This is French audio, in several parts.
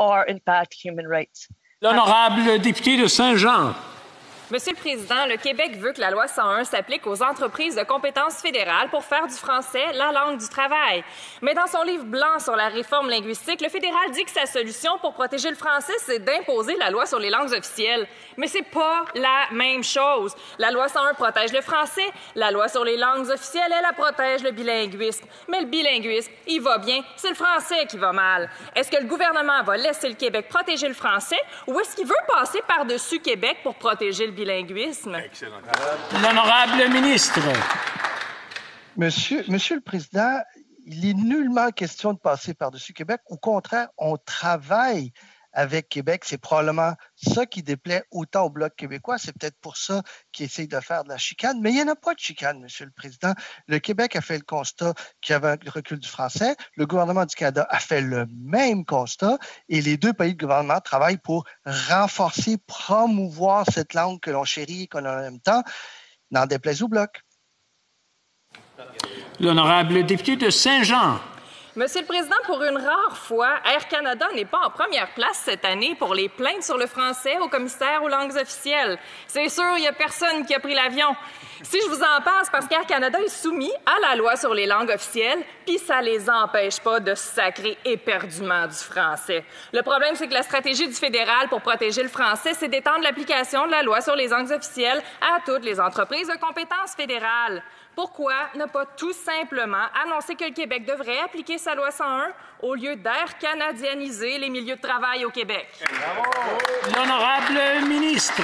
or impact human rights. L'honorable député de Saint-Jean. Monsieur le Président, le Québec veut que la loi 101 s'applique aux entreprises de compétences fédérales pour faire du français la langue du travail. Mais dans son livre blanc sur la réforme linguistique, le fédéral dit que sa solution pour protéger le français, c'est d'imposer la loi sur les langues officielles. Mais c'est pas la même chose. La loi 101 protège le français, la loi sur les langues officielles, elle protège le bilinguisme. Mais le bilinguisme, il va bien, c'est le français qui va mal. Est-ce que le gouvernement va laisser le Québec protéger le français ou est-ce qu'il veut passer par-dessus Québec pour protéger le bilinguisme? Excellent. L'honorable ministre. Monsieur le Président, il n'est nullement question de passer par-dessus Québec. Au contraire, on travaille avec Québec. C'est probablement ça qui déplaît autant au Bloc québécois. C'est peut-être pour ça qu'il essaye de faire de la chicane. Mais il n'y en a pas de chicane, Monsieur le Président. Le Québec a fait le constat qu'il y avait un recul du français. Le gouvernement du Canada a fait le même constat. Et les deux pays de gouvernement travaillent pour renforcer, promouvoir cette langue que l'on chérit et qu'on a en même temps, n'en déplaise au Bloc. L'honorable député de Saint-Jean. Monsieur le Président, pour une rare fois, Air Canada n'est pas en première place cette année pour les plaintes sur le français au commissaire aux langues officielles. C'est sûr, il n'y a personne qui a pris l'avion. Si je vous en passe, parce qu'Air Canada est soumis à la loi sur les langues officielles, puis ça les empêche pas de sacrer éperdument du français. Le problème, c'est que la stratégie du fédéral pour protéger le français, c'est d'étendre l'application de la loi sur les langues officielles à toutes les entreprises de compétences fédérales. Pourquoi ne pas tout simplement annoncer que le Québec devrait appliquer sa loi 101 au lieu d'air canadianiser les milieux de travail au Québec? L'honorable ministre.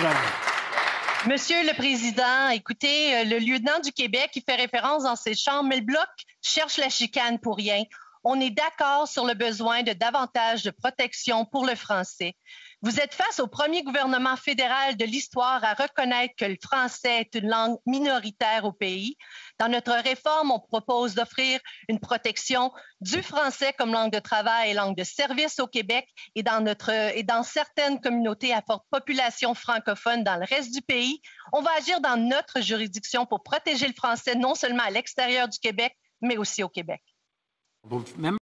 Monsieur le Président, écoutez, le lieutenant du Québec, il fait référence dans ses chambres, mais le Bloc cherche la chicane pour rien. On est d'accord sur le besoin de davantage de protection pour le français. Vous êtes face au premier gouvernement fédéral de l'histoire à reconnaître que le français est une langue minoritaire au pays. Dans notre réforme, on propose d'offrir une protection du français comme langue de travail et langue de service au Québec et dans certaines communautés à forte population francophone dans le reste du pays. On va agir dans notre juridiction pour protéger le français non seulement à l'extérieur du Québec, mais aussi au Québec. Même